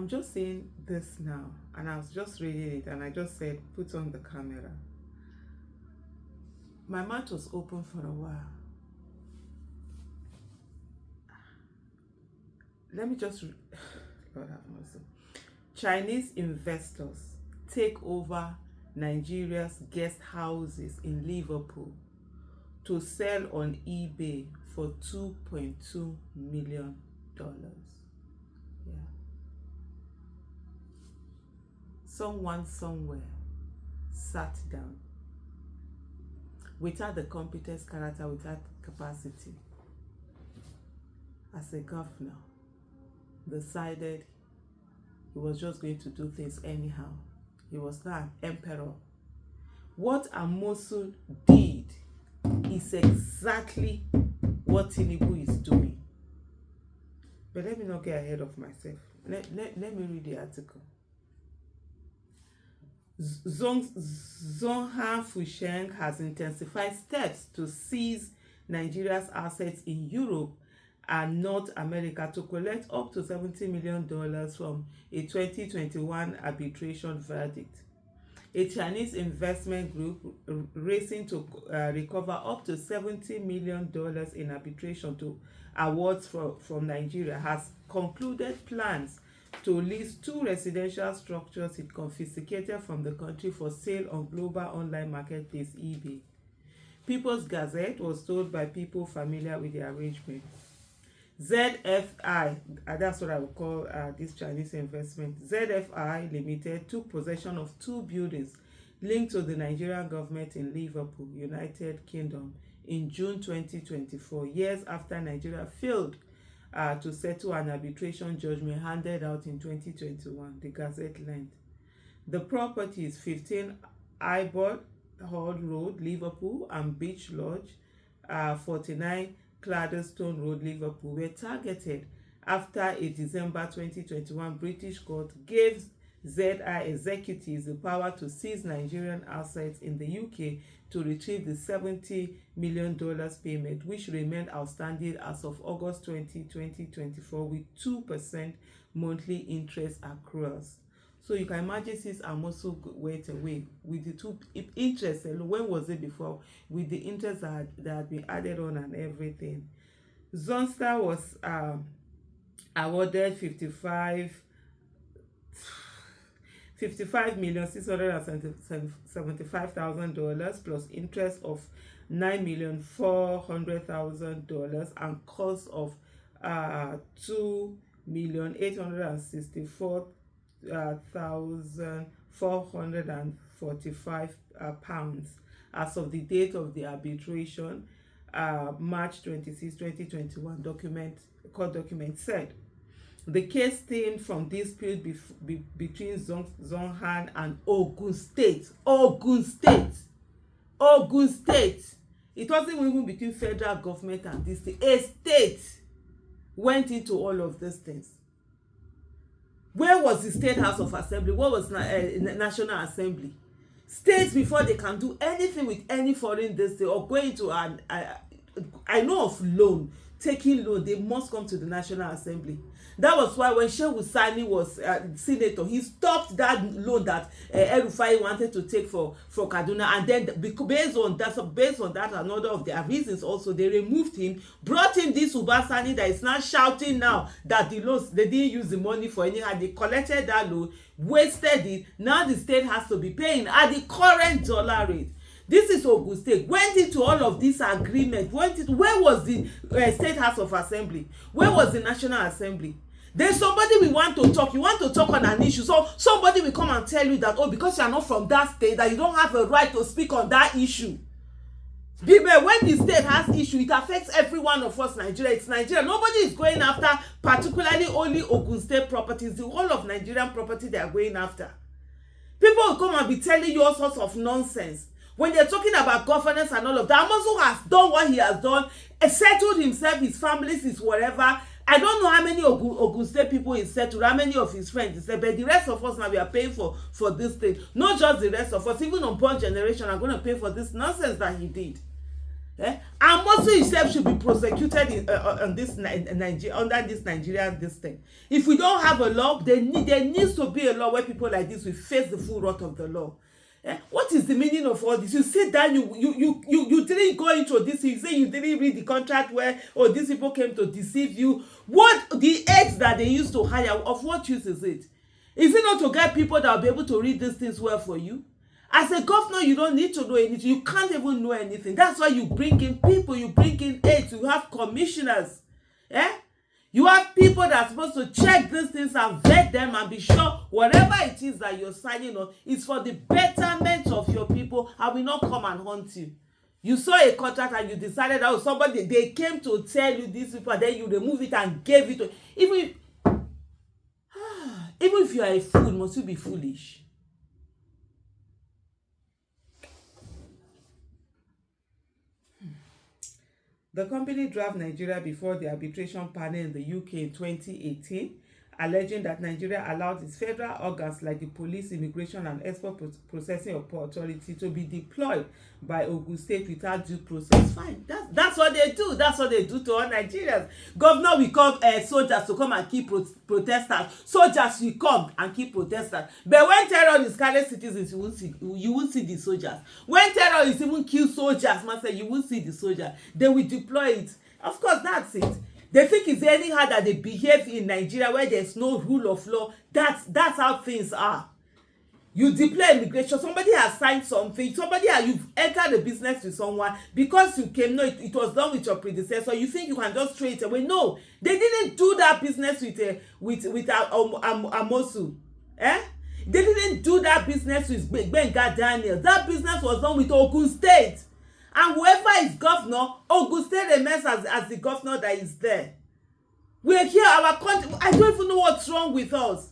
I'm just saying this now, and I was just reading it, and I just said, put on the camera. My mouth was open for a while. Let me just, Lord have mercy. Chinese investors take over Nigeria's guest houses in Liverpool to sell on eBay for $2.2 million. Yeah. Someone somewhere sat down without the competence, character, without capacity, as a governor, decided he was just going to do things anyhow. He was not an emperor. What Amosu did is exactly what Tinubu is doing. But let me not get ahead of myself. Let me read the article. Zhonghan Fusheng has intensified steps to seize Nigeria's assets in Europe and North America to collect up to $70 million from a 2021 arbitration verdict. A Chinese investment group racing to recover up to $70 million in arbitration to awards from Nigeria has concluded plans to list 2 residential structures it confiscated from the country for sale on global online marketplace eBay. People's Gazette was told by people familiar with the arrangement. ZFI, that's what I would call this Chinese investment. ZFI Limited took possession of 2 buildings linked to the Nigerian government in Liverpool, United Kingdom, in June 2024, years after Nigeria failed to settle an arbitration judgment handed out in 2021, the Gazette learned. The properties 15 Ibord Hall Road, Liverpool, and Beach Lodge, 49 Cladstone Road, Liverpool, were targeted after a December 2021 British court gave ZI executives the power to seize Nigerian assets in the UK to retrieve the $70 million payment, which remained outstanding as of August 20, 2024, with 2% monthly interest accruals. So you can imagine since Amosu went away with the 2 interest. When was it before? With the interest that had been added on and everything. Zonster was awarded $55,675,000 plus interest of $9,400,000 and cost of £2,864,445 pounds as of the date of the arbitration, March 26, 2021. Court document said. The case stemmed from dispute between Zhonghan and Ogun State. Ogun State. It wasn't even between federal government and this state. A state went into all of these things. Where was the State House of Assembly? What was National Assembly? States, before they can do anything with any foreign state or going to an I know of taking loan, they must come to the National Assembly. That was why when Shehu Sani was senator, he stopped that loan that El-Rufai wanted to take for Kaduna, and then based on that and other of their reasons also, they removed him, brought in this Uba Sani that is now shouting now that the loans, they didn't use the money for anyhow. They collected that loan, wasted it. Now the state has to be paying at the current dollar rate. This is Ogun State. Went into all of this agreement. Where was the State House of Assembly? Where was the National Assembly? There's somebody we want to talk. You want to talk on an issue. So somebody will come and tell you that, oh, because you are not from that state, that you don't have a right to speak on that issue. Beware, when the state has issue, it affects every one of us. Nigeria, it's Nigeria. Nobody is going after particularly only Ogun State properties. The whole of Nigerian property they are going after. People will come and be telling you all sorts of nonsense. When they're talking about governance and all of that, Amosu has done what he has done, settled himself, his family, his whatever. I don't know how many Ogun State people he settled, how many of his friends he said, but the rest of us now, we are paying for this thing. Not just the rest of us, even unborn generation are going to pay for this nonsense that he did. And Mosu himself should be prosecuted on this Nigeria, under this Nigerian this thing. If we don't have a law, there needs to be a law where people like this will face the full wrath of the law. What is the meaning of all this? You sit down, you didn't go into this, you say you didn't read the contract where, these people came to deceive you. What the aids that they used to hire, of what use is it? Is it not to get people that will be able to read these things well for you? As a governor, you don't need to know anything. You can't even know anything. That's why you bring in people, you bring in aides, you have commissioners. You have people that are supposed to check these things and vet them and be sure whatever it is that you're signing on is for the betterment of your people and will not come and haunt you. You saw a contract and you decided that somebody, they came to tell you these people, then you remove it and gave it to even if you are a fool, must you be foolish? The company dragged Nigeria before the arbitration panel in the UK in 2018, alleging that Nigeria allowed its federal organs like the Police, Immigration and Export Processing Authority to be deployed by Ogun State without due process. Fine, that's what they do. That's what they do to all Nigerians. Governor will come, soldiers to come and keep protesters. Soldiers will come and keep protesters. But when terrorists carry citizens, you won't see the soldiers. When terrorists even kill soldiers, you won't see the soldiers. They will deploy it. Of course, that's it. They think it's anyhow that they behave in Nigeria where there's no rule of law. That's how things are. You deploy immigration, somebody has signed something, you've entered a business with someone, because you came, no, it was done with your predecessor, you think you can just throw it away. No, they didn't do that business with Amosu. They didn't do that business with Benga Daniel. That business was done with Ogun State. And whoever is governor, Ogun State remains as the governor that is there. We're here, our country, I don't even know what's wrong with us.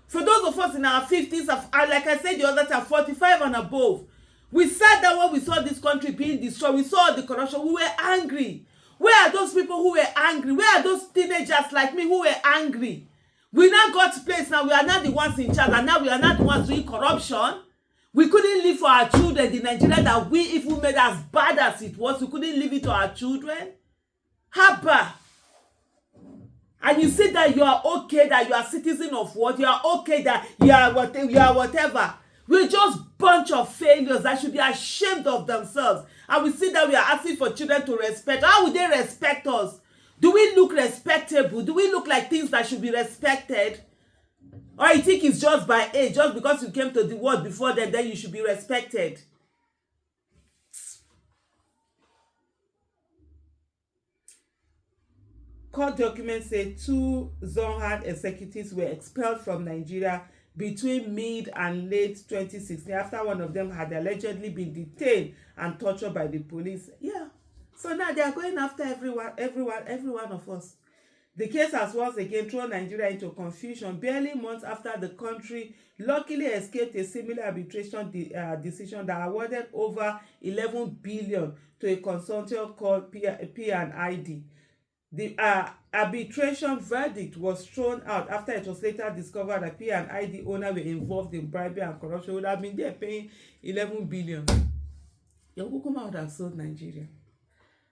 For those of us in our 50s, like I said the other time, 45 and above, we sat down when we saw this country being destroyed. We saw the corruption. We were angry. Where are those people who were angry? Where are those teenagers like me who were angry? We now got to place now. We are not the ones in charge, and now we are not the ones doing corruption. We couldn't live for our children. The Nigeria that we even made as bad as it was, we couldn't leave it to our children. Haba. And you say that you are okay, that you are citizen of what? You are okay, that you are whatever. We're just bunch of failures that should be ashamed of themselves. And we see that we are asking for children to respect. How would they respect us? Do we look respectable? Do we look like things that should be respected? Or you think it's just by age, just because you came to the world before them, then you should be respected? Court documents say 2 Zonghad executives were expelled from Nigeria between mid and late 2016 after one of them had allegedly been detained and tortured by the police. Yeah. So now they are going after every one of us. The case has once again thrown Nigeria into confusion barely months after the country luckily escaped a similar arbitration decision that awarded over 11 billion to a consortium called P&ID. The arbitration verdict was thrown out after it was later discovered that P&ID owner were involved in bribery and corruption. Would have been there paying 11 billion. Your Kukuma would have sold Nigeria.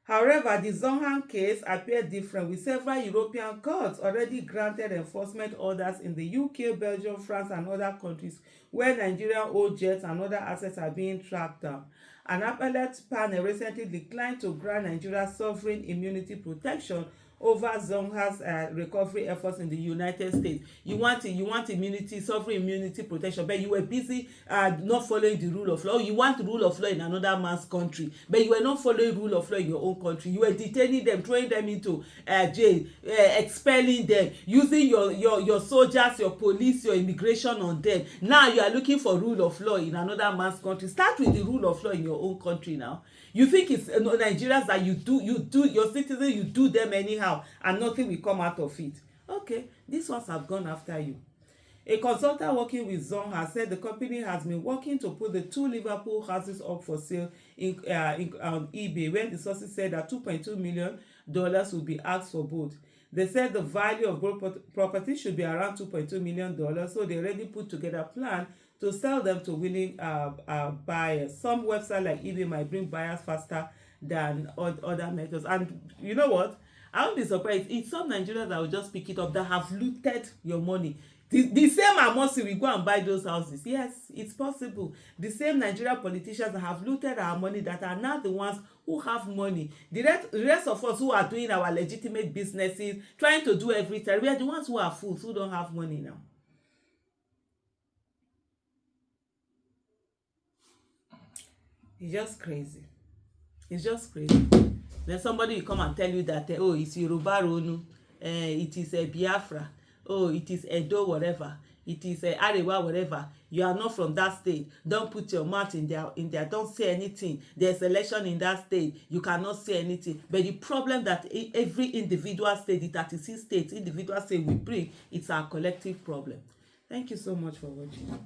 However, the Zonghad case appeared different, with several European courts already granted enforcement orders in the UK, Belgium, France, and other countries where Nigerian old jets and other assets are being tracked down. An appellate panel recently declined to grant Nigeria sovereign immunity protection over Zonghad's recovery efforts in the United States. You want immunity, sovereign immunity protection, but you were busy not following the rule of law. You want the rule of law in another man's country, but you were not following rule of law in your own country. You were detaining them, throwing them into jail, expelling them, using your soldiers, your police, your immigration on them. Now you are looking for rule of law in another man's country. Start with the rule of law in your own country now. You think it's Nigerians that you do your citizens, you do them anyhow and nothing will come out of it. Okay, these ones have gone after you. A consultant working with Zonghad said the company has been working to put the 2 Liverpool houses up for sale on eBay, when the sources said that $2.2 million will be asked for both. They said the value of both properties should be around $2.2 million, so they already put together a plan to sell them to willing buyers. Some websites like eBay might bring buyers faster than other methods. And you know what? I won't be surprised. It's some Nigerians that will just pick it up that have looted your money. The same Amosi we go and buy those houses. Yes, it's possible. The same Nigerian politicians that have looted our money that are now the ones who have money. The rest of us who are doing our legitimate businesses, trying to do everything, we are the ones who are fools, who don't have money now. It's just crazy. It's just crazy. Then somebody will come and tell you that, oh, it's Yoruba Ronu, it is Biafra, oh, it is Edo, whatever, it is Arewa, whatever. You are not from that state. Don't put your mouth in there. Don't say anything. There's election in that state. You cannot say anything. But the problem that every individual state, the 36 states, individual state we bring, it's our collective problem. Thank you so much for watching.